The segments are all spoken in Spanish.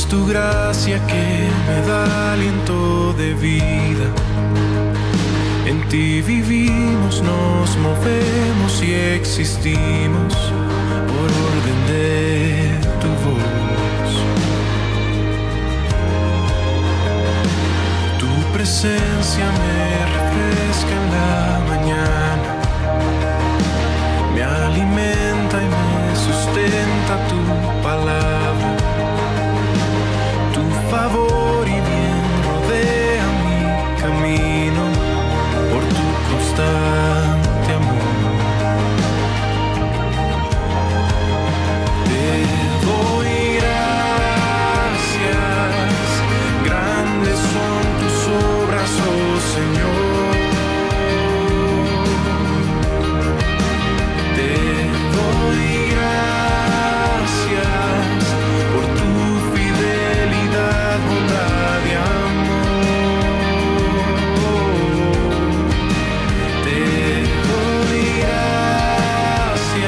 Es tu gracia que me da aliento de vida. En ti vivimos, nos movemos y existimos por orden de tu voz. Tu presencia me refresca en la mañana, me alimenta y me sustenta tu palabra. Tu favor y bien rodea mi camino por tu constante amor. Te doy gracias, grandes son tus obras, oh Señor. Te doy gracias por tu fidelidad, bondad y amor. Te doy gracias,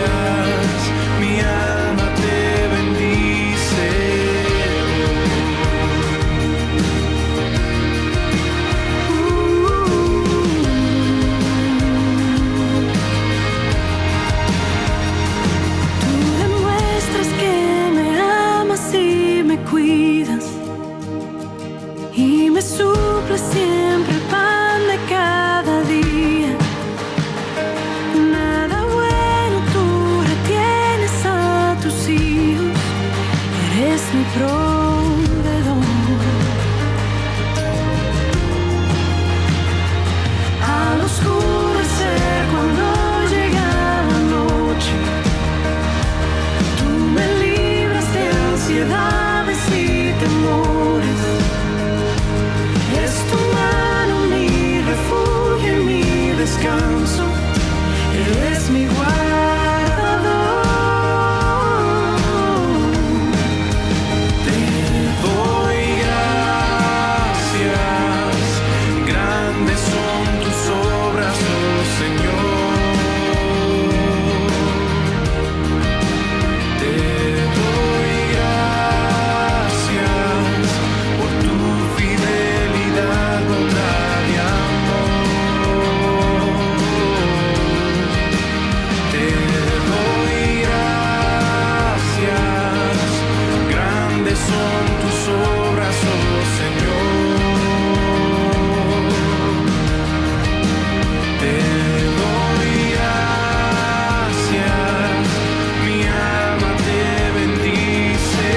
mi alma te bendice. Tú demuestras que me amas y me cuidas y me suples siempre el pan de cada día. Nada bueno tú retienes a tus hijos, eres mi proveedor. Al oscurecer cuando llega la noche, tú me libras de ansiedades y temores. Es tu mano mi refugio y mi descanso, eres mi guardador. Te doy gracias, grandes son tus obras, oh Señor. Te doy gracias por tu fidelidad, bondad y amor. Te doy gracias, grandes son tus obras, oh Señor. Te doy gracias, mi alma te bendice.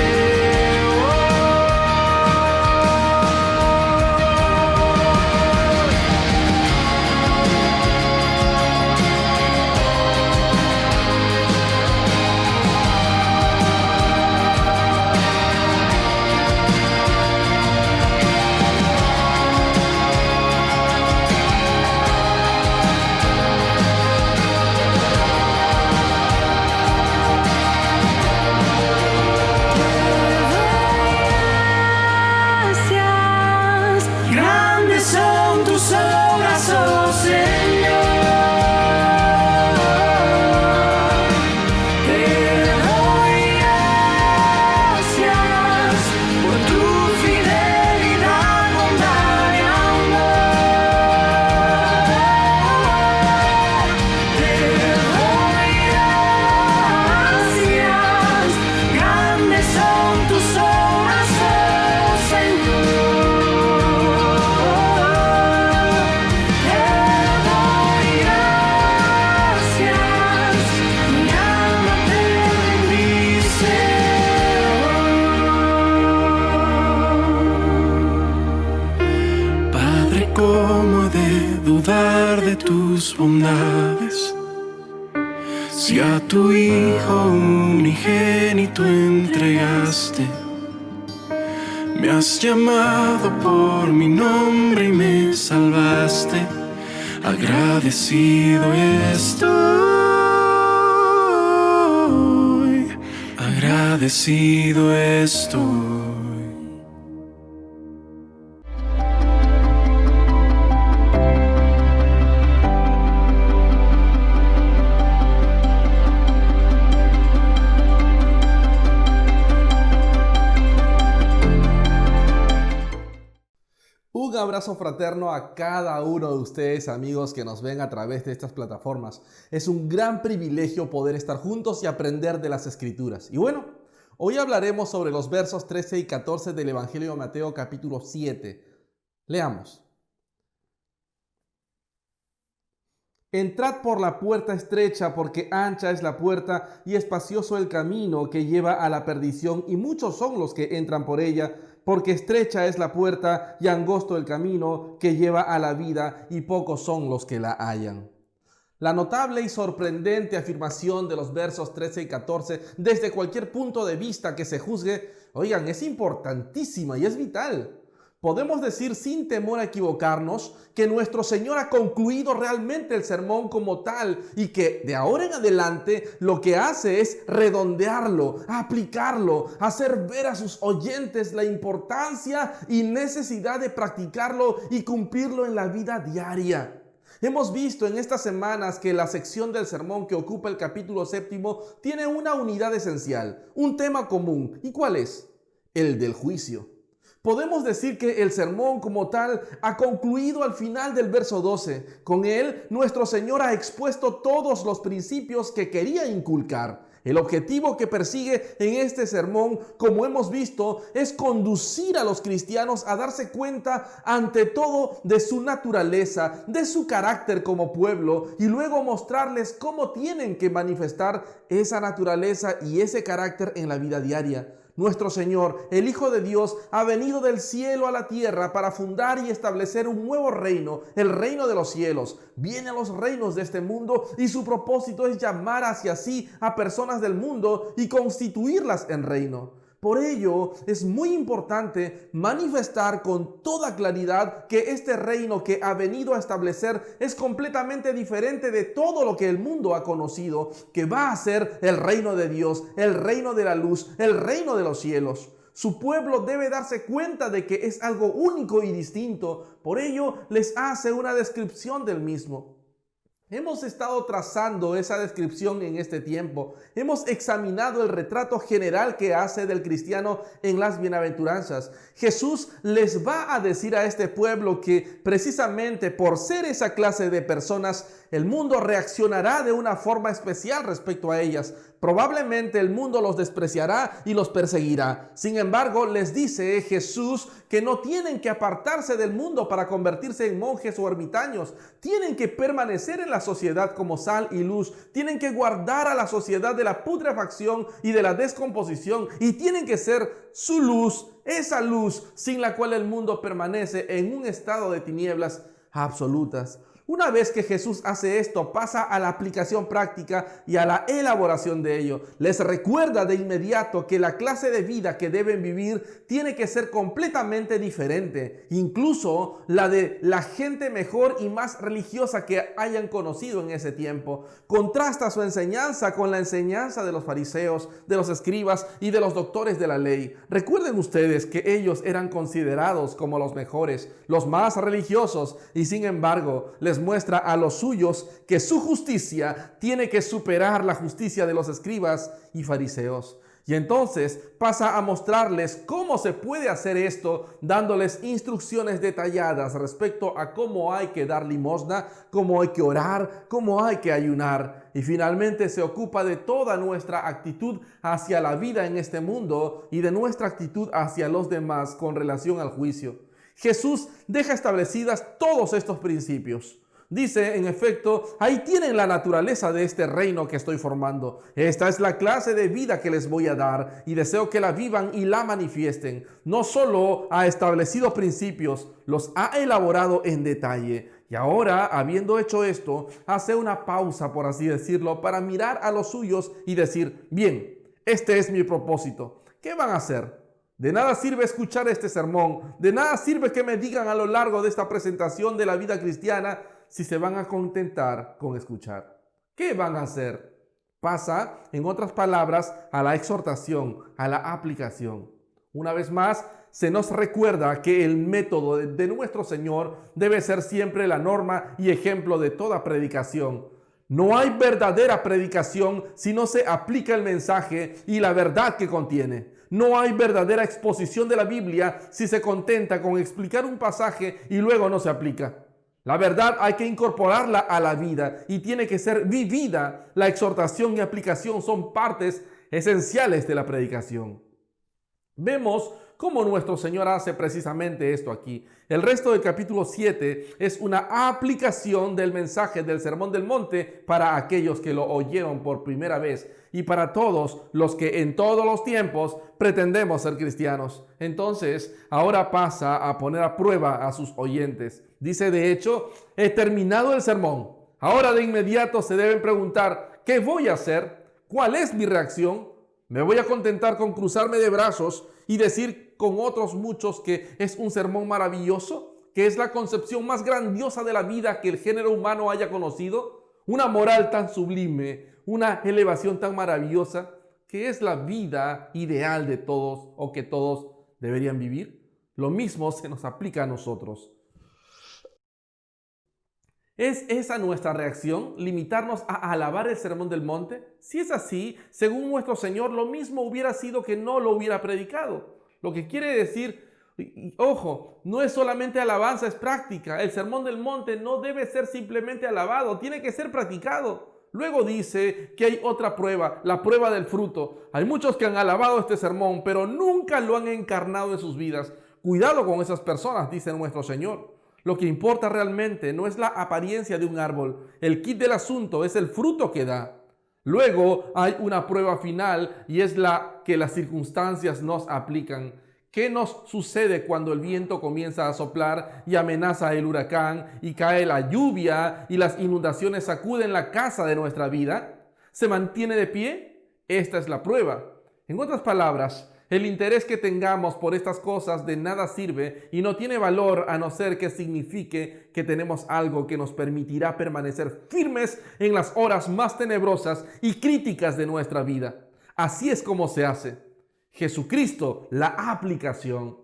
Gracias, grandes son tus obras, oh Señor. Te doy gracias por tu fidelidad, bondad y amor. Te doy gracias, grandes son tus obras, oh Señor. Te doy gracias, mi alma te bendice. Padre, ¿cómo he de dudar de tus bondades? Si a tu Hijo unigénito entregaste, me has llamado por mi nombre y me salvaste. Agradecido estoy, agradecido estoy. abrazo fraterno a cada uno de ustedes, amigos que nos ven a través de estas plataformas. Es un gran privilegio poder estar juntos y aprender de las Escrituras. Y bueno, hoy hablaremos sobre los versos 13 y 14 del Evangelio de Mateo capítulo 7. Leamos. Entrad por la puerta estrecha, porque ancha es la puerta y espacioso el camino que lleva a la perdición, y muchos son los que entran por ella, porque estrecha es la puerta y angosto el camino que lleva a la vida, y pocos son los que la hallan. La notable y sorprendente afirmación de los versos 13 y 14, desde cualquier punto de vista que se juzgue, oigan, es importantísima y es vital. Podemos decir sin temor a equivocarnos que nuestro Señor ha concluido realmente el sermón como tal y que de ahora en adelante lo que hace es redondearlo, aplicarlo, hacer ver a sus oyentes la importancia y necesidad de practicarlo y cumplirlo en la vida diaria. Hemos visto en estas semanas que la sección del sermón que ocupa el capítulo 7 tiene una unidad esencial, un tema común. ¿Y cuál es? El del juicio. Podemos decir que el sermón como tal ha concluido al final del verso 12. Con él, nuestro Señor ha expuesto todos los principios que quería inculcar. El objetivo que persigue en este sermón, como hemos visto, es conducir a los cristianos a darse cuenta ante todo de su naturaleza, de su carácter como pueblo, y luego mostrarles cómo tienen que manifestar esa naturaleza y ese carácter en la vida diaria. Nuestro Señor, el Hijo de Dios, ha venido del cielo a la tierra para fundar y establecer un nuevo reino, el reino de los cielos. Viene a los reinos de este mundo y su propósito es llamar hacia sí a personas del mundo y constituirlas en reino. Por ello, es muy importante manifestar con toda claridad que este reino que ha venido a establecer es completamente diferente de todo lo que el mundo ha conocido, que va a ser el reino de Dios, el reino de la luz, el reino de los cielos. Su pueblo debe darse cuenta de que es algo único y distinto. Por ello, les hace una descripción del mismo. Hemos estado trazando esa descripción en este tiempo. Hemos examinado el retrato general que hace del cristiano en las bienaventuranzas. Jesús les va a decir a este pueblo que precisamente por ser esa clase de personas, el mundo reaccionará de una forma especial respecto a ellas. Probablemente el mundo los despreciará y los perseguirá. Sin embargo, les dice Jesús que no tienen que apartarse del mundo para convertirse en monjes o ermitaños. Tienen que permanecer en la sociedad como sal y luz. Tienen que guardar a la sociedad de la putrefacción y de la descomposición. Y tienen que ser su luz, esa luz sin la cual el mundo permanece en un estado de tinieblas absolutas. Una vez que Jesús hace esto, pasa a la aplicación práctica y a la elaboración de ello. Les recuerda de inmediato que la clase de vida que deben vivir tiene que ser completamente diferente, incluso la de la gente mejor y más religiosa que hayan conocido en ese tiempo. Contrasta su enseñanza con la enseñanza de los fariseos, de los escribas y de los doctores de la ley. Recuerden ustedes que ellos eran considerados como los mejores, los más religiosos, y sin embargo les muestra a los suyos que su justicia tiene que superar la justicia de los escribas y fariseos. Y entonces pasa a mostrarles cómo se puede hacer esto, dándoles instrucciones detalladas respecto a cómo hay que dar limosna, cómo hay que orar, cómo hay que ayunar. Y finalmente se ocupa de toda nuestra actitud hacia la vida en este mundo y de nuestra actitud hacia los demás con relación al juicio. Jesús deja establecidas todos estos principios. Dice, en efecto, ahí tienen la naturaleza de este reino que estoy formando. Esta es la clase de vida que les voy a dar y deseo que la vivan y la manifiesten. No solo ha establecido principios, los ha elaborado en detalle. Y ahora, habiendo hecho esto, hace una pausa, por así decirlo, para mirar a los suyos y decir, bien, este es mi propósito. ¿Qué van a hacer? De nada sirve escuchar este sermón, de nada sirve que me digan a lo largo de esta presentación de la vida cristiana si se van a contentar con escuchar. ¿Qué van a hacer? Pasa, en otras palabras, a la exhortación, a la aplicación. Una vez más, se nos recuerda que el método de nuestro Señor debe ser siempre la norma y ejemplo de toda predicación. No hay verdadera predicación si no se aplica el mensaje y la verdad que contiene. No hay verdadera exposición de la Biblia si se contenta con explicar un pasaje y luego no se aplica. La verdad hay que incorporarla a la vida y tiene que ser vivida. La exhortación y aplicación son partes esenciales de la predicación. Vemos cómo nuestro Señor hace precisamente esto aquí. El resto del capítulo 7 es una aplicación del mensaje del Sermón del Monte para aquellos que lo oyeron por primera vez y para todos los que en todos los tiempos pretendemos ser cristianos. Entonces, ahora pasa a poner a prueba a sus oyentes. Dice, de hecho, he terminado el sermón. Ahora de inmediato se deben preguntar, ¿qué voy a hacer? ¿Cuál es mi reacción? ¿Me voy a contentar con cruzarme de brazos y decir con otros muchos que es un sermón maravilloso? ¿Que es la concepción más grandiosa de la vida que el género humano haya conocido? Una moral tan sublime, una elevación tan maravillosa, que es la vida ideal de todos o que todos deberían vivir. Lo mismo se nos aplica a nosotros. ¿Es esa nuestra reacción? ¿Limitarnos a alabar el Sermón del Monte? Si es así, según nuestro Señor, lo mismo hubiera sido que no lo hubiera predicado. Lo que quiere decir, ojo, no es solamente alabanza, es práctica. El Sermón del Monte no debe ser simplemente alabado, tiene que ser practicado. Luego dice que hay otra prueba, la prueba del fruto. Hay muchos que han alabado este sermón, pero nunca lo han encarnado en sus vidas. Cuidado con esas personas, dice nuestro Señor. Lo que importa realmente no es la apariencia de un árbol. El kit del asunto es el fruto que da. Luego hay una prueba final y es la que las circunstancias nos aplican. ¿Qué nos sucede cuando el viento comienza a soplar y amenaza el huracán y cae la lluvia y las inundaciones sacuden la casa de nuestra vida? ¿Se mantiene de pie? Esta es la prueba. En otras palabras, el interés que tengamos por estas cosas de nada sirve y no tiene valor a no ser que signifique que tenemos algo que nos permitirá permanecer firmes en las horas más tenebrosas y críticas de nuestra vida. Así es como se hace. Jesucristo, la aplicación.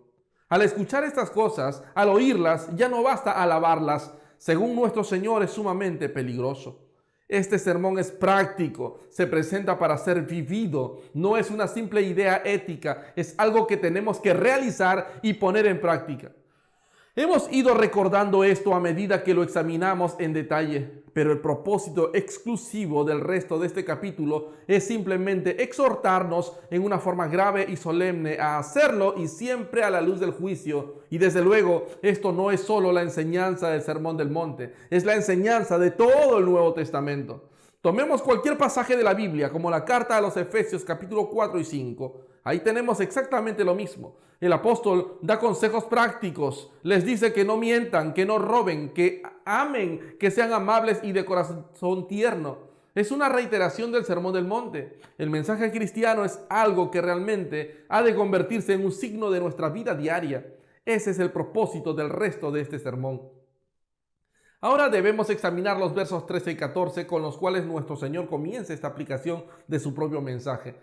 Al escuchar estas cosas, al oírlas, ya no basta alabarlas. Según nuestro Señor, es sumamente peligroso. Este sermón es práctico, se presenta para ser vivido, no es una simple idea ética, es algo que tenemos que realizar y poner en práctica. Hemos ido recordando esto a medida que lo examinamos en detalle, pero el propósito exclusivo del resto de este capítulo es simplemente exhortarnos en una forma grave y solemne a hacerlo y siempre a la luz del juicio. Y desde luego, esto no es solo la enseñanza del Sermón del Monte, es la enseñanza de todo el Nuevo Testamento. Tomemos cualquier pasaje de la Biblia, como la carta a los Efesios capítulo 4 y 5. Ahí tenemos exactamente lo mismo. El apóstol da consejos prácticos, les dice que no mientan, que no roben, que amen, que sean amables y de corazón tierno. Es una reiteración del Sermón del Monte. El mensaje cristiano es algo que realmente ha de convertirse en un signo de nuestra vida diaria. Ese es el propósito del resto de este sermón. Ahora debemos examinar los versos 13 y 14 con los cuales nuestro Señor comienza esta aplicación de su propio mensaje.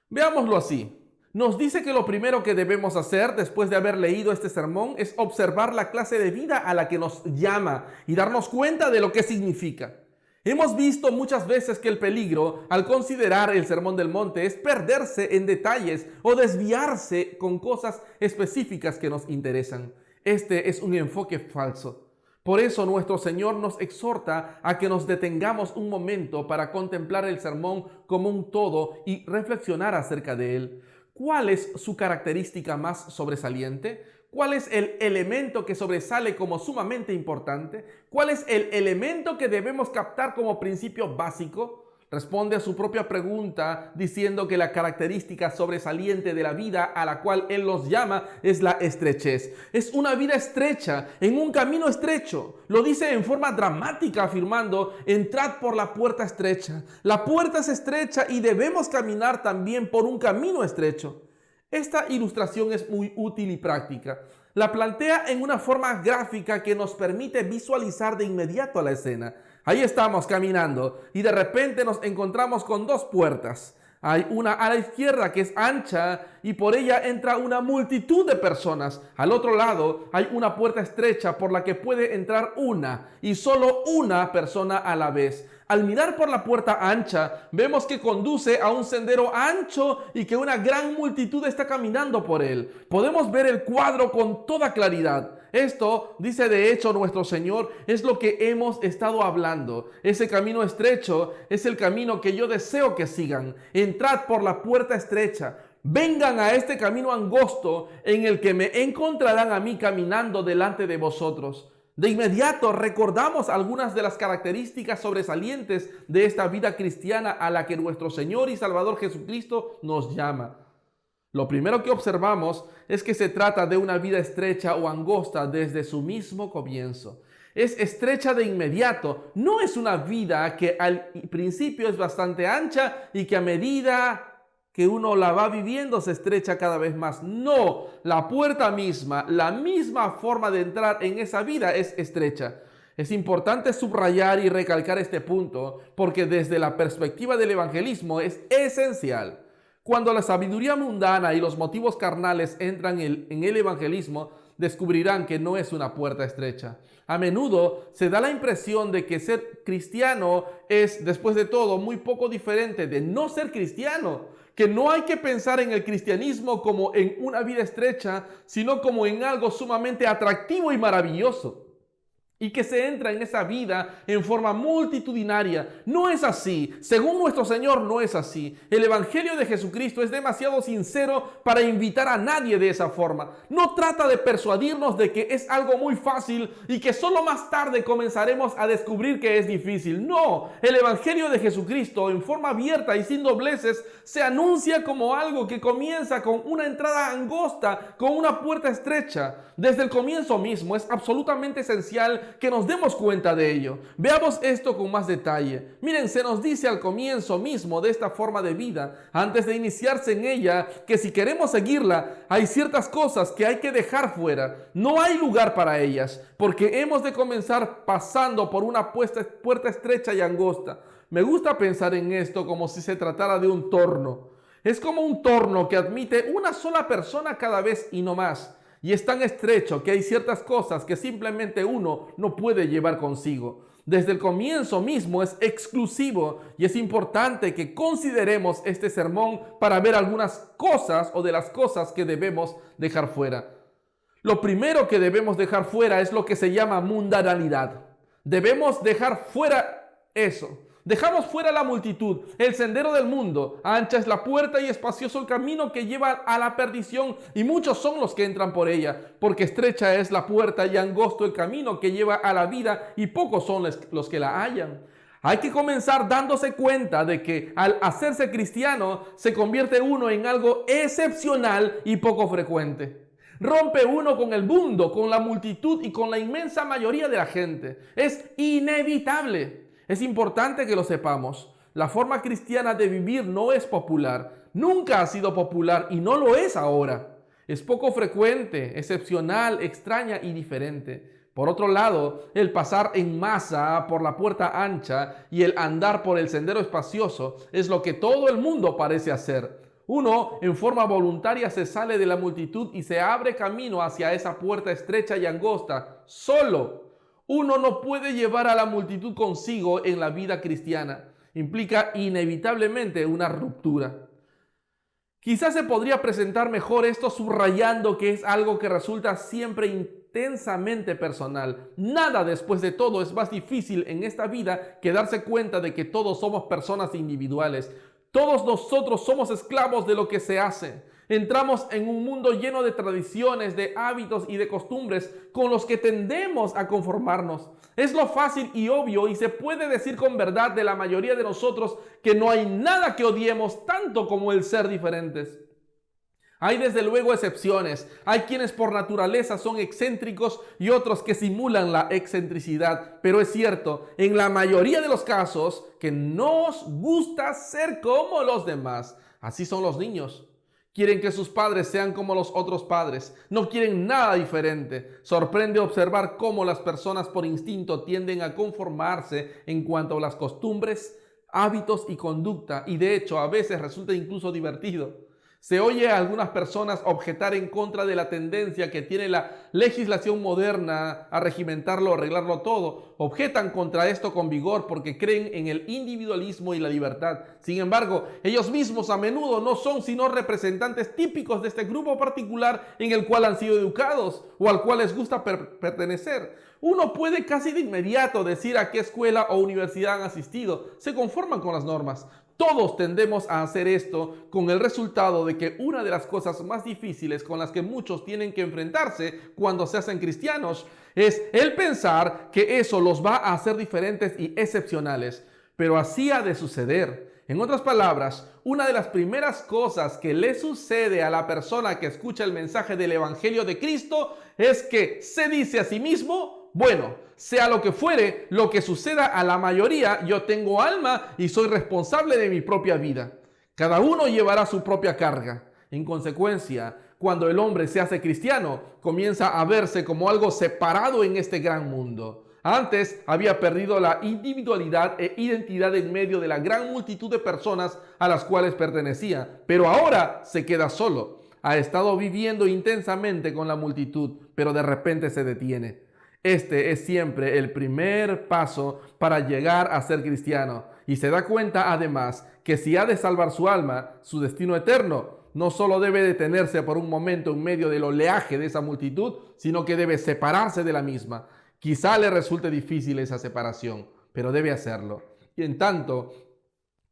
Veámoslo así. Nos dice que lo primero que debemos hacer después de haber leído este sermón es observar la clase de vida a la que nos llama y darnos cuenta de lo que significa. Hemos visto muchas veces que el peligro al considerar el Sermón del Monte es perderse en detalles o desviarse con cosas específicas que nos interesan. Este es un enfoque falso. Por eso nuestro Señor nos exhorta a que nos detengamos un momento para contemplar el sermón como un todo y reflexionar acerca de él. ¿Cuál es su característica más sobresaliente? ¿Cuál es el elemento que sobresale como sumamente importante? ¿Cuál es el elemento que debemos captar como principio básico? Responde a su propia pregunta diciendo que la característica sobresaliente de la vida a la cual Él los llama es la estrechez. Es una vida estrecha, en un camino estrecho. Lo dice en forma dramática afirmando, entrad por la puerta estrecha. La puerta es estrecha y debemos caminar también por un camino estrecho. Esta ilustración es muy útil y práctica. La plantea en una forma gráfica que nos permite visualizar de inmediato a la escena. Ahí estamos caminando y de repente nos encontramos con dos puertas. Hay una a la izquierda que es ancha y por ella entra una multitud de personas. Al otro lado hay una puerta estrecha por la que puede entrar una y solo una persona a la vez. Al mirar por la puerta ancha, vemos que conduce a un sendero ancho y que una gran multitud está caminando por él. Podemos ver el cuadro con toda claridad. Esto, dice de hecho nuestro Señor, es lo que hemos estado hablando. Ese camino estrecho es el camino que yo deseo que sigan. Entrad por la puerta estrecha. Vengan a este camino angosto en el que me encontrarán a mí caminando delante de vosotros. De inmediato recordamos algunas de las características sobresalientes de esta vida cristiana a la que nuestro Señor y Salvador Jesucristo nos llama. Lo primero que observamos es que se trata de una vida estrecha o angosta desde su mismo comienzo. Es estrecha de inmediato, no es una vida que al principio es bastante ancha y que a medida que uno la va viviendo se estrecha cada vez más. No, la puerta misma, la misma forma de entrar en esa vida es estrecha. Es importante subrayar y recalcar este punto porque desde la perspectiva del evangelismo es esencial. Cuando la sabiduría mundana y los motivos carnales entran en el evangelismo, descubrirán que no es una puerta estrecha. A menudo se da la impresión de que ser cristiano es, después de todo, muy poco diferente de no ser cristiano. Que no hay que pensar en el cristianismo como en una vida estrecha, sino como en algo sumamente atractivo y maravilloso. Y que se entra en esa vida en forma multitudinaria. No es así. Según nuestro Señor, no es así. El Evangelio de Jesucristo es demasiado sincero para invitar a nadie de esa forma. No trata de persuadirnos de que es algo muy fácil y que solo más tarde comenzaremos a descubrir que es difícil. No, el Evangelio de Jesucristo en forma abierta y sin dobleces se anuncia como algo que comienza con una entrada angosta, con una puerta estrecha. Desde el comienzo mismo es absolutamente esencial que nos demos cuenta de ello. Veamos esto con más detalle. Miren, se nos dice al comienzo mismo de esta forma de vida, antes de iniciarse en ella, que si queremos seguirla, hay ciertas cosas que hay que dejar fuera. No hay lugar para ellas, porque hemos de comenzar pasando por una puerta estrecha y angosta. Me gusta pensar en esto como si se tratara de un torno. Es como un torno que admite una sola persona cada vez y no más. Y es tan estrecho que hay ciertas cosas que simplemente uno no puede llevar consigo. Desde el comienzo mismo es exclusivo y es importante que consideremos este sermón para ver algunas cosas o de las cosas que debemos dejar fuera. Lo primero que debemos dejar fuera es lo que se llama mundanalidad. Debemos dejar fuera eso. Dejamos fuera la multitud, el sendero del mundo. Ancha es la puerta y espacioso el camino que lleva a la perdición, y muchos son los que entran por ella, porque estrecha es la puerta y angosto el camino que lleva a la vida, y pocos son los que la hallan. Hay que comenzar dándose cuenta de que al hacerse cristiano se convierte uno en algo excepcional y poco frecuente. Rompe uno con el mundo, con la multitud y con la inmensa mayoría de la gente. Es inevitable. Es importante que lo sepamos. La forma cristiana de vivir no es popular. Nunca ha sido popular y no lo es ahora. Es poco frecuente, excepcional, extraña y diferente. Por otro lado, el pasar en masa por la puerta ancha y el andar por el sendero espacioso es lo que todo el mundo parece hacer. Uno, en forma voluntaria, se sale de la multitud y se abre camino hacia esa puerta estrecha y angosta, solo. Uno no puede llevar a la multitud consigo en la vida cristiana. Implica inevitablemente una ruptura. Quizás se podría presentar mejor esto subrayando que es algo que resulta siempre intensamente personal. Nada, después de todo, es más difícil en esta vida que darse cuenta de que todos somos personas individuales. Todos nosotros somos esclavos de lo que se hace. Entramos en un mundo lleno de tradiciones, de hábitos y de costumbres con los que tendemos a conformarnos. Es lo fácil y obvio y se puede decir con verdad de la mayoría de nosotros que no hay nada que odiemos tanto como el ser diferentes. Hay desde luego excepciones. Hay quienes por naturaleza son excéntricos y otros que simulan la excentricidad. Pero es cierto, en la mayoría de los casos, que nos gusta ser como los demás. Así son los niños. Quieren que sus padres sean como los otros padres. No quieren nada diferente. Sorprende observar cómo las personas por instinto tienden a conformarse en cuanto a las costumbres, hábitos y conducta, y de hecho a veces resulta incluso divertido. Se oye a algunas personas objetar en contra de la tendencia que tiene la legislación moderna a regimentarlo o arreglarlo todo. Objetan contra esto con vigor porque creen en el individualismo y la libertad. Sin embargo, ellos mismos a menudo no son sino representantes típicos de este grupo particular en el cual han sido educados o al cual les gusta pertenecer. Uno puede casi de inmediato decir a qué escuela o universidad han asistido. Se conforman con las normas. Todos tendemos a hacer esto con el resultado de que una de las cosas más difíciles con las que muchos tienen que enfrentarse cuando se hacen cristianos es el pensar que eso los va a hacer diferentes y excepcionales. Pero así ha de suceder. En otras palabras, una de las primeras cosas que le sucede a la persona que escucha el mensaje del Evangelio de Cristo es que se dice a sí mismo: bueno, sea lo que fuere, lo que suceda a la mayoría, yo tengo alma y soy responsable de mi propia vida. Cada uno llevará su propia carga. En consecuencia, cuando el hombre se hace cristiano, comienza a verse como algo separado en este gran mundo. Antes había perdido la individualidad e identidad en medio de la gran multitud de personas a las cuales pertenecía, pero ahora se queda solo. Ha estado viviendo intensamente con la multitud, pero de repente se detiene. Este es siempre el primer paso para llegar a ser cristiano, y se da cuenta además que si ha de salvar su alma, su destino eterno, no solo debe detenerse por un momento en medio del oleaje de esa multitud, sino que debe separarse de la misma. Quizá le resulte difícil esa separación, pero debe hacerlo. Y en tanto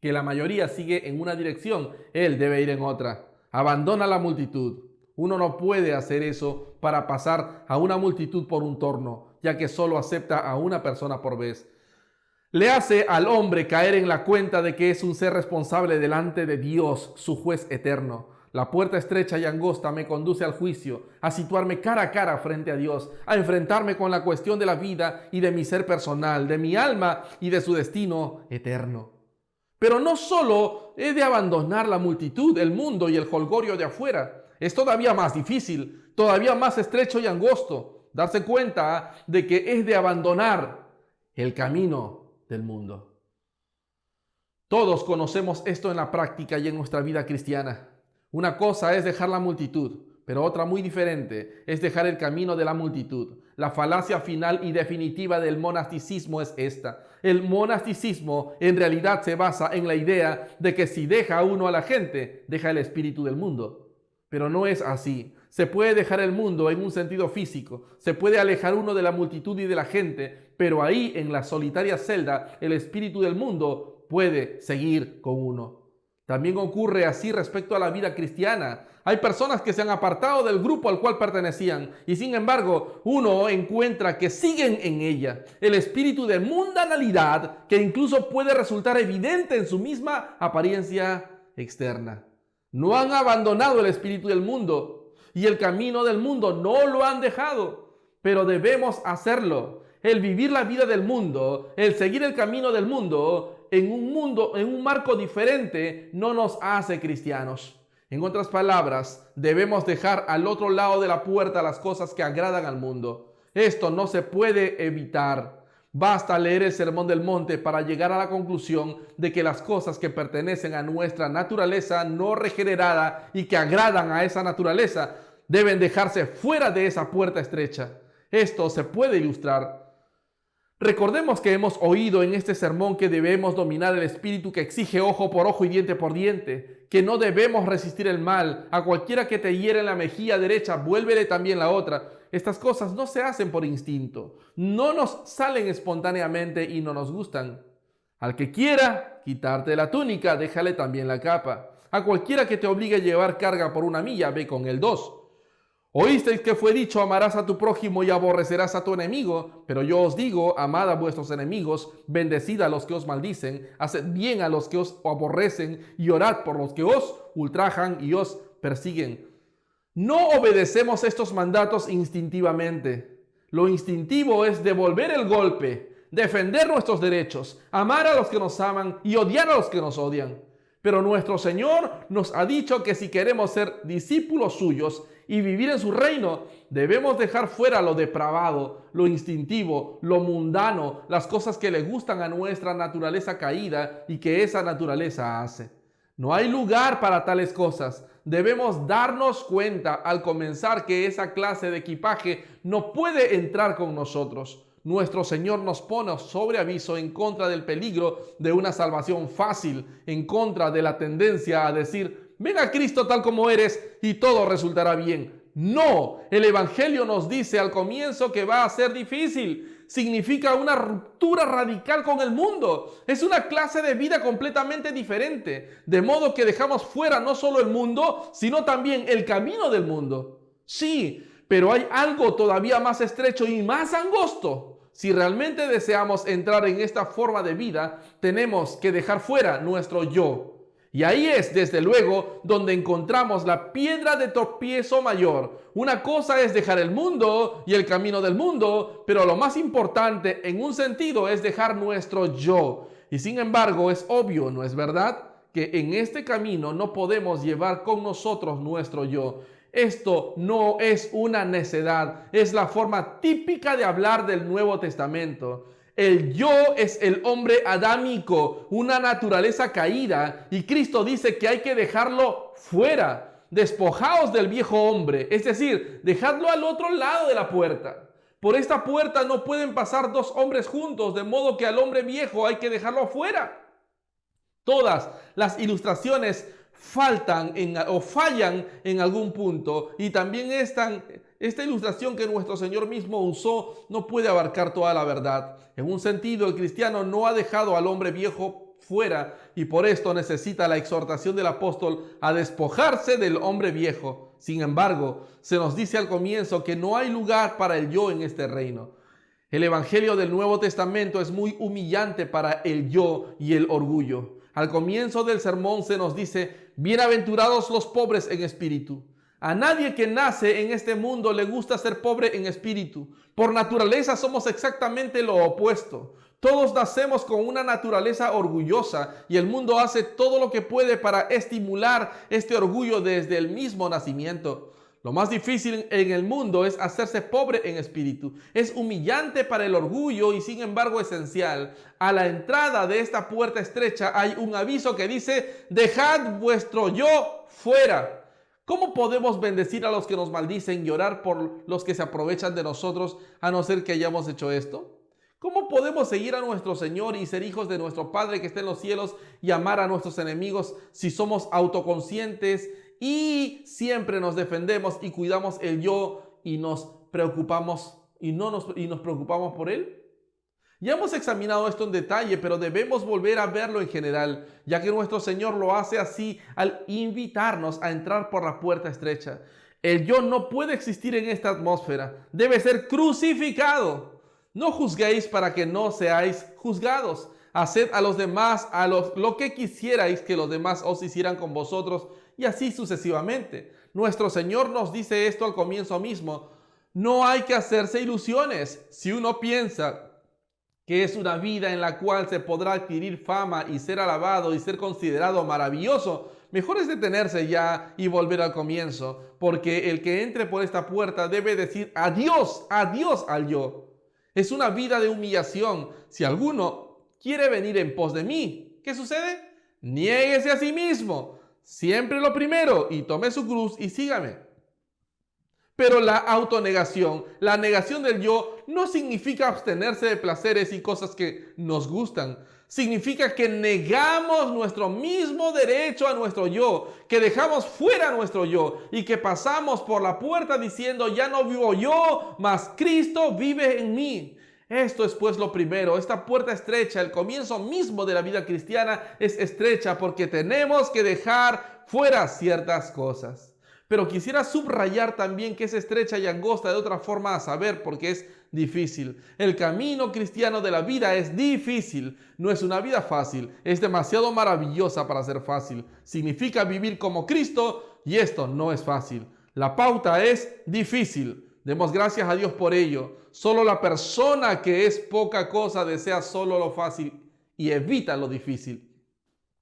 que la mayoría sigue en una dirección, él debe ir en otra. Abandona la multitud. Uno no puede hacer eso para pasar a una multitud por un torno, ya que solo acepta a una persona por vez. Le hace al hombre caer en la cuenta de que es un ser responsable delante de Dios, su juez eterno. La puerta estrecha y angosta me conduce al juicio, a situarme cara a cara frente a Dios, a enfrentarme con la cuestión de la vida y de mi ser personal, de mi alma y de su destino eterno. Pero no solo he de abandonar la multitud, el mundo y el jolgorio de afuera. Es todavía más difícil, todavía más estrecho y angosto, darse cuenta de que es de abandonar el camino del mundo. Todos conocemos esto en la práctica y en nuestra vida cristiana. Una cosa es dejar la multitud, pero otra muy diferente es dejar el camino de la multitud. La falacia final y definitiva del monasticismo es esta. El monasticismo en realidad se basa en la idea de que si deja uno a la gente, deja el espíritu del mundo. Pero no es así. Se puede dejar el mundo en un sentido físico, se puede alejar uno de la multitud y de la gente, pero ahí en la solitaria celda el espíritu del mundo puede seguir con uno. También ocurre así respecto a la vida cristiana. Hay personas que se han apartado del grupo al cual pertenecían y sin embargo uno encuentra que siguen en ella. El espíritu de mundanalidad que incluso puede resultar evidente en su misma apariencia externa. No han abandonado el espíritu del mundo y el camino del mundo no lo han dejado, pero debemos hacerlo. El vivir la vida del mundo, el seguir el camino del mundo, en un marco diferente, no nos hace cristianos. En otras palabras, debemos dejar al otro lado de la puerta las cosas que agradan al mundo. Esto no se puede evitar. Basta leer el Sermón del Monte para llegar a la conclusión de que las cosas que pertenecen a nuestra naturaleza no regenerada y que agradan a esa naturaleza deben dejarse fuera de esa puerta estrecha. Esto se puede ilustrar. Recordemos que hemos oído en este sermón que debemos dominar el espíritu que exige ojo por ojo y diente por diente, que no debemos resistir el mal. A cualquiera que te hiere en la mejilla derecha, vuélvele también la otra. Estas cosas no se hacen por instinto, no nos salen espontáneamente y no nos gustan. Al que quiera quitarte la túnica, déjale también la capa. A cualquiera que te obligue a llevar carga por 1 milla, ve con él 2. Oísteis que fue dicho: amarás a tu prójimo y aborrecerás a tu enemigo. Pero yo os digo: amad a vuestros enemigos, bendecid a los que os maldicen, haced bien a los que os aborrecen y orad por los que os ultrajan y os persiguen. No obedecemos estos mandatos instintivamente. Lo instintivo es devolver el golpe, defender nuestros derechos, amar a los que nos aman y odiar a los que nos odian. Pero nuestro Señor nos ha dicho que si queremos ser discípulos suyos, y vivir en su reino, debemos dejar fuera lo depravado, lo instintivo, lo mundano, las cosas que le gustan a nuestra naturaleza caída y que esa naturaleza hace. No hay lugar para tales cosas. Debemos darnos cuenta al comenzar que esa clase de equipaje no puede entrar con nosotros. Nuestro Señor nos pone sobre aviso en contra del peligro de una salvación fácil, en contra de la tendencia a decir, ven a Cristo tal como eres y todo resultará bien. No, el Evangelio nos dice al comienzo que va a ser difícil. Significa una ruptura radical con el mundo. Es una clase de vida completamente diferente. De modo que dejamos fuera no solo el mundo, sino también el camino del mundo. Sí, pero hay algo todavía más estrecho y más angosto. Si realmente deseamos entrar en esta forma de vida, tenemos que dejar fuera nuestro yo. Y ahí es, desde luego, donde encontramos la piedra de tropiezo mayor. Una cosa es dejar el mundo y el camino del mundo, pero lo más importante en un sentido es dejar nuestro yo. Y sin embargo, es obvio, ¿no es verdad?, que en este camino no podemos llevar con nosotros nuestro yo. Esto no es una necedad, es la forma típica de hablar del Nuevo Testamento. El yo es el hombre adámico, una naturaleza caída, y Cristo dice que hay que dejarlo fuera. Despojaos del viejo hombre, es decir, dejadlo al otro lado de la puerta. Por esta puerta no pueden pasar dos hombres juntos, de modo que al hombre viejo hay que dejarlo fuera. Todas las ilustraciones fallan en algún punto, y también esta ilustración que nuestro Señor mismo usó no puede abarcar toda la verdad. En un sentido, el cristiano no ha dejado al hombre viejo fuera y por esto necesita la exhortación del apóstol a despojarse del hombre viejo. Sin embargo, se nos dice al comienzo que no hay lugar para el yo en este reino. El Evangelio del Nuevo Testamento es muy humillante para el yo y el orgullo. Al comienzo del sermón se nos dice, bienaventurados los pobres en espíritu. A nadie que nace en este mundo le gusta ser pobre en espíritu. Por naturaleza somos exactamente lo opuesto. Todos nacemos con una naturaleza orgullosa y el mundo hace todo lo que puede para estimular este orgullo desde el mismo nacimiento. Lo más difícil en el mundo es hacerse pobre en espíritu. Es humillante para el orgullo y sin embargo esencial. A la entrada de esta puerta estrecha hay un aviso que dice, dejad vuestro yo fuera. ¿Cómo podemos bendecir a los que nos maldicen y orar por los que se aprovechan de nosotros a no ser que hayamos hecho esto? ¿Cómo podemos seguir a nuestro Señor y ser hijos de nuestro Padre que está en los cielos y amar a nuestros enemigos si somos autoconscientes y siempre nos defendemos y cuidamos el yo y nos preocupamos por él? Ya hemos examinado esto en detalle, pero debemos volver a verlo en general, ya que nuestro Señor lo hace así al invitarnos a entrar por la puerta estrecha. El yo no puede existir en esta atmósfera, debe ser crucificado. No juzguéis para que no seáis juzgados. Haced a los demás lo que quisierais que los demás os hicieran con vosotros, y así sucesivamente. Nuestro Señor nos dice esto al comienzo mismo. No hay que hacerse ilusiones. Si uno piensa que es una vida en la cual se podrá adquirir fama y ser alabado y ser considerado maravilloso, mejor es detenerse ya y volver al comienzo, porque el que entre por esta puerta debe decir adiós, adiós al yo. Es una vida de humillación. Si alguno quiere venir en pos de mí, ¿qué sucede? Niéguese a sí mismo, siempre lo primero, y tome su cruz y sígame. Pero la autonegación, la negación del yo, no significa abstenerse de placeres y cosas que nos gustan. Significa que negamos nuestro mismo derecho a nuestro yo, que dejamos fuera nuestro yo y que pasamos por la puerta diciendo, ya no vivo yo, mas Cristo vive en mí. Esto es pues lo primero. Esta puerta estrecha, el comienzo mismo de la vida cristiana, es estrecha porque tenemos que dejar fuera ciertas cosas. Pero quisiera subrayar también que es estrecha y angosta de otra forma a saber, porque es difícil. El camino cristiano de la vida es difícil. No es una vida fácil. Es demasiado maravillosa para ser fácil. Significa vivir como Cristo y esto no es fácil. La pauta es difícil. Demos gracias a Dios por ello. Solo la persona que es poca cosa desea solo lo fácil y evita lo difícil.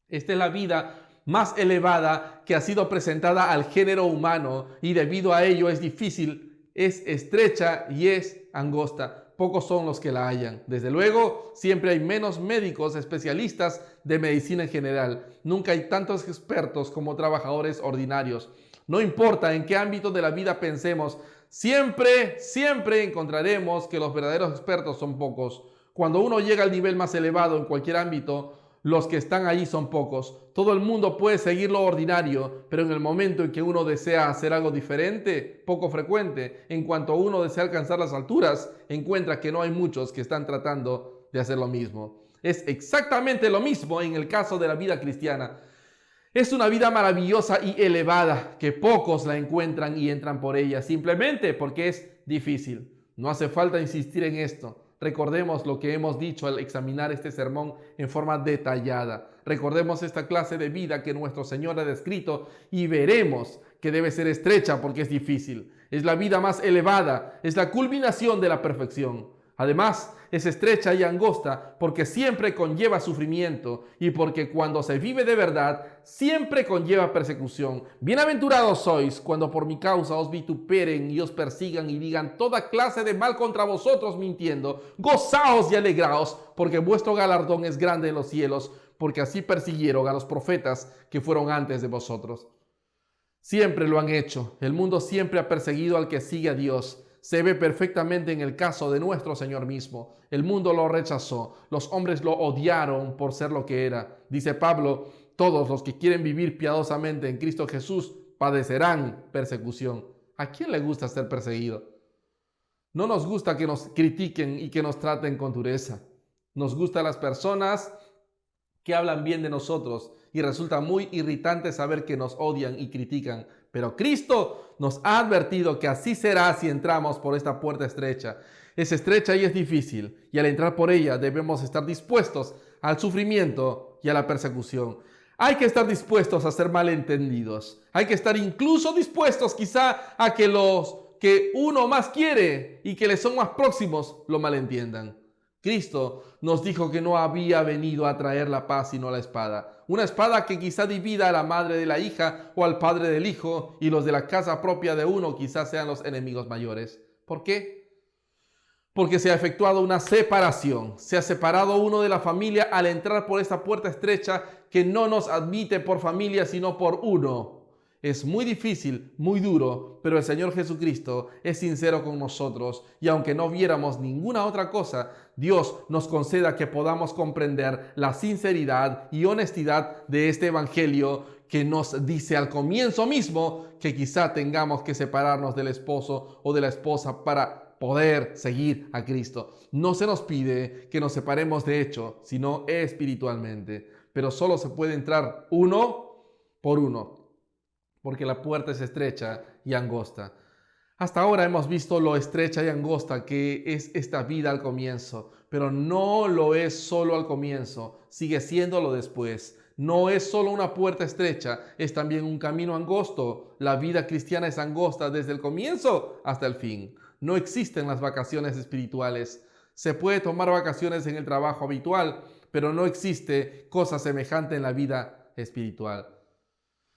Esta es la vida más elevada que ha sido presentada al género humano y debido a ello es difícil, es estrecha y es angosta. Pocos son los que la hallan. Desde luego, siempre hay menos médicos especialistas de medicina en general. Nunca hay tantos expertos como trabajadores ordinarios. No importa en qué ámbito de la vida pensemos, siempre encontraremos que los verdaderos expertos son pocos. Cuando uno llega al nivel más elevado en cualquier ámbito, los que están allí son pocos. Todo el mundo puede seguir lo ordinario, pero en el momento en que uno desea hacer algo diferente, poco frecuente, en cuanto uno desea alcanzar las alturas, encuentra que no hay muchos que están tratando de hacer lo mismo. Es exactamente lo mismo en el caso de la vida cristiana. Es una vida maravillosa y elevada que pocos la encuentran y entran por ella, simplemente porque es difícil. No hace falta insistir en esto. Recordemos lo que hemos dicho al examinar este sermón en forma detallada. Recordemos esta clase de vida que nuestro Señor ha descrito y veremos que debe ser estrecha porque es difícil. Es la vida más elevada, es la culminación de la perfección. Además, es estrecha y angosta porque siempre conlleva sufrimiento y porque cuando se vive de verdad, siempre conlleva persecución. Bienaventurados sois cuando por mi causa os vituperen y os persigan y digan toda clase de mal contra vosotros mintiendo. Gozaos y alegraos porque vuestro galardón es grande en los cielos, porque así persiguieron a los profetas que fueron antes de vosotros. Siempre lo han hecho. El mundo siempre ha perseguido al que sigue a Dios. Se ve perfectamente en el caso de nuestro Señor mismo. El mundo lo rechazó, los hombres lo odiaron por ser lo que era. Dice Pablo, todos los que quieren vivir piadosamente en Cristo Jesús padecerán persecución. ¿A quién le gusta ser perseguido? No nos gusta que nos critiquen y que nos traten con dureza. Nos gustan las personas que hablan bien de nosotros y resulta muy irritante saber que nos odian y critican. Pero Cristo nos ha advertido que así será si entramos por esta puerta estrecha. Es estrecha y es difícil, y al entrar por ella debemos estar dispuestos al sufrimiento y a la persecución. Hay que estar dispuestos a ser malentendidos. Hay que estar incluso dispuestos quizá a que los que uno más quiere y que le son más próximos lo malentiendan. Cristo nos dijo que no había venido a traer la paz sino la espada. Una espada que quizá divida a la madre de la hija o al padre del hijo, y los de la casa propia de uno quizás sean los enemigos mayores. ¿Por qué? Porque se ha efectuado una separación. Se ha separado uno de la familia al entrar por esta puerta estrecha que no nos admite por familia sino por uno. Es muy difícil, muy duro, pero el Señor Jesucristo es sincero con nosotros y aunque no viéramos ninguna otra cosa, Dios nos conceda que podamos comprender la sinceridad y honestidad de este evangelio que nos dice al comienzo mismo que quizá tengamos que separarnos del esposo o de la esposa para poder seguir a Cristo. No se nos pide que nos separemos de hecho, sino espiritualmente, pero solo se puede entrar uno por uno, porque la puerta es estrecha y angosta. Hasta ahora hemos visto lo estrecha y angosta que es esta vida al comienzo, pero no lo es solo al comienzo, sigue siéndolo después. No es solo una puerta estrecha, es también un camino angosto. La vida cristiana es angosta desde el comienzo hasta el fin. No existen las vacaciones espirituales. Se puede tomar vacaciones en el trabajo habitual, pero no existe cosa semejante en la vida espiritual.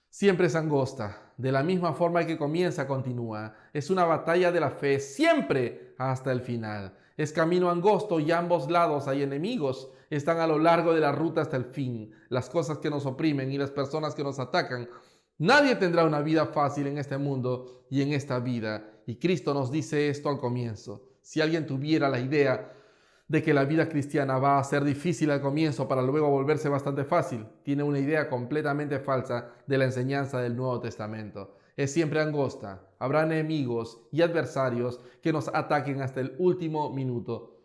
Siempre es angosta, de la misma forma que comienza, continúa. Es una batalla de la fe, siempre hasta el final. Es camino angosto y a ambos lados hay enemigos. Están a lo largo de la ruta hasta el fin. Las cosas que nos oprimen y las personas que nos atacan. Nadie tendrá una vida fácil en este mundo y en esta vida. Y Cristo nos dice esto al comienzo. Si alguien tuviera la idea de que la vida cristiana va a ser difícil al comienzo para luego volverse bastante fácil, tiene una idea completamente falsa de la enseñanza del Nuevo Testamento. Es siempre angosta, habrá enemigos y adversarios que nos ataquen hasta el último minuto.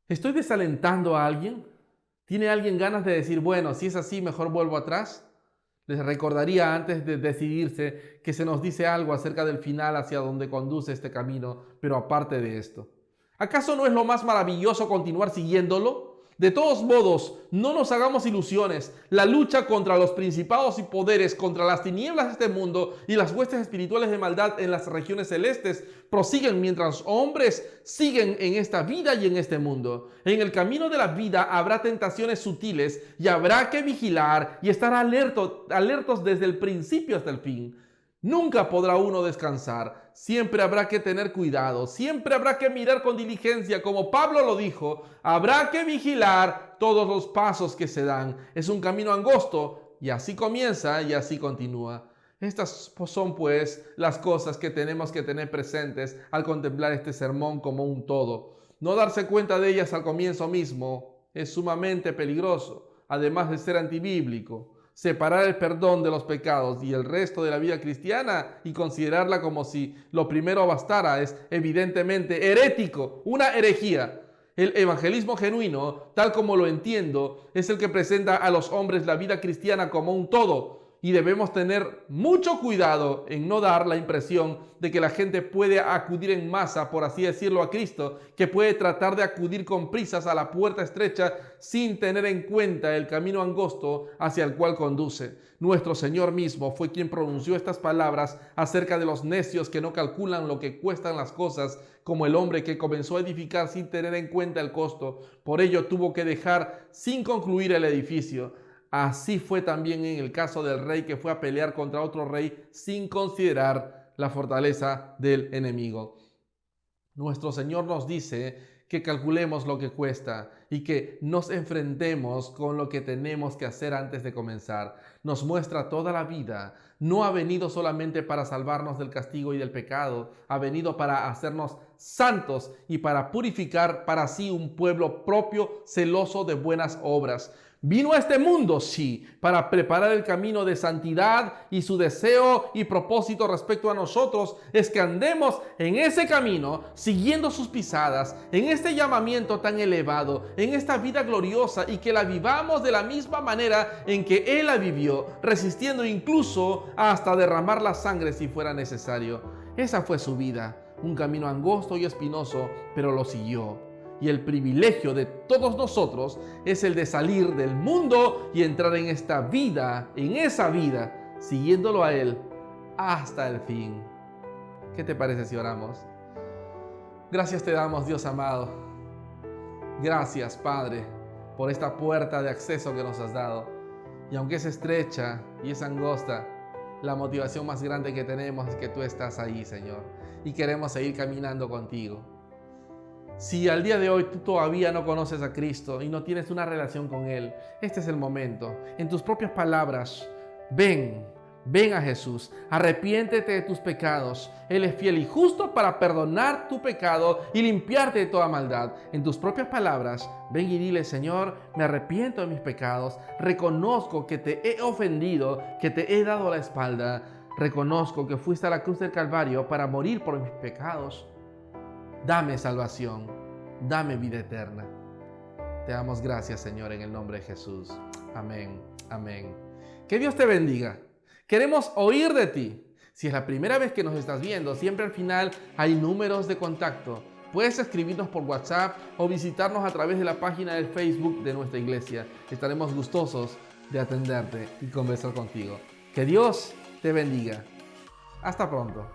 ¿Estoy desalentando a alguien? ¿Tiene alguien ganas de decir, bueno, si es así, mejor vuelvo atrás? Les recordaría antes de decidirse que se nos dice algo acerca del final hacia donde conduce este camino, pero aparte de esto. ¿Acaso no es lo más maravilloso continuar siguiéndolo? De todos modos, no nos hagamos ilusiones. La lucha contra los principados y poderes, contra las tinieblas de este mundo y las huestes espirituales de maldad en las regiones celestes prosiguen mientras hombres siguen en esta vida y en este mundo. En el camino de la vida habrá tentaciones sutiles y habrá que vigilar y estar alertos desde el principio hasta el fin. Nunca podrá uno descansar, siempre habrá que tener cuidado, siempre habrá que mirar con diligencia, como Pablo lo dijo, habrá que vigilar todos los pasos que se dan. Es un camino angosto y así comienza y así continúa. Estas son pues las cosas que tenemos que tener presentes al contemplar este sermón como un todo. No darse cuenta de ellas al comienzo mismo es sumamente peligroso, además de ser antibíblico. Separar el perdón de los pecados y el resto de la vida cristiana y considerarla como si lo primero bastara es evidentemente herético, una herejía. El evangelismo genuino, tal como lo entiendo, es el que presenta a los hombres la vida cristiana como un todo, y debemos tener mucho cuidado en no dar la impresión de que la gente puede acudir en masa, por así decirlo, a Cristo, que puede tratar de acudir con prisas a la puerta estrecha sin tener en cuenta el camino angosto hacia el cual conduce. Nuestro Señor mismo fue quien pronunció estas palabras acerca de los necios que no calculan lo que cuestan las cosas, como el hombre que comenzó a edificar sin tener en cuenta el costo. Por ello tuvo que dejar sin concluir el edificio. Así fue también en el caso del rey que fue a pelear contra otro rey sin considerar la fortaleza del enemigo. Nuestro Señor nos dice que calculemos lo que cuesta y que nos enfrentemos con lo que tenemos que hacer antes de comenzar. Nos muestra toda la vida. No ha venido solamente para salvarnos del castigo y del pecado, ha venido para hacernos santos y para purificar para sí un pueblo propio, celoso de buenas obras. Vino a este mundo, sí, para preparar el camino de santidad, y su deseo y propósito respecto a nosotros es que andemos en ese camino, siguiendo sus pisadas, en este llamamiento tan elevado, en esta vida gloriosa, y que la vivamos de la misma manera en que Él la vivió, resistiendo incluso hasta derramar la sangre si fuera necesario. Esa fue su vida, un camino angosto y espinoso, pero lo siguió. Y el privilegio de todos nosotros es el de salir del mundo y entrar en esta vida, en esa vida, siguiéndolo a Él hasta el fin. ¿Qué te parece si oramos? Gracias te damos, Dios amado. Gracias, Padre, por esta puerta de acceso que nos has dado. Y aunque es estrecha y es angosta, la motivación más grande que tenemos es que tú estás ahí, Señor, y queremos seguir caminando contigo. Si al día de hoy tú todavía no conoces a Cristo y no tienes una relación con Él, este es el momento. En tus propias palabras, ven a Jesús, arrepiéntete de tus pecados. Él es fiel y justo para perdonar tu pecado y limpiarte de toda maldad. En tus propias palabras, ven y dile: Señor, me arrepiento de mis pecados, reconozco que te he ofendido, que te he dado la espalda, reconozco que fuiste a la cruz del Calvario para morir por mis pecados. Dame salvación, dame vida eterna. Te damos gracias, Señor, en el nombre de Jesús. Amén, amén. Que Dios te bendiga. Queremos oír de ti. Si es la primera vez que nos estás viendo, siempre al final hay números de contacto. Puedes escribirnos por WhatsApp o visitarnos a través de la página de Facebook de nuestra iglesia. Estaremos gustosos de atenderte y conversar contigo. Que Dios te bendiga. Hasta pronto.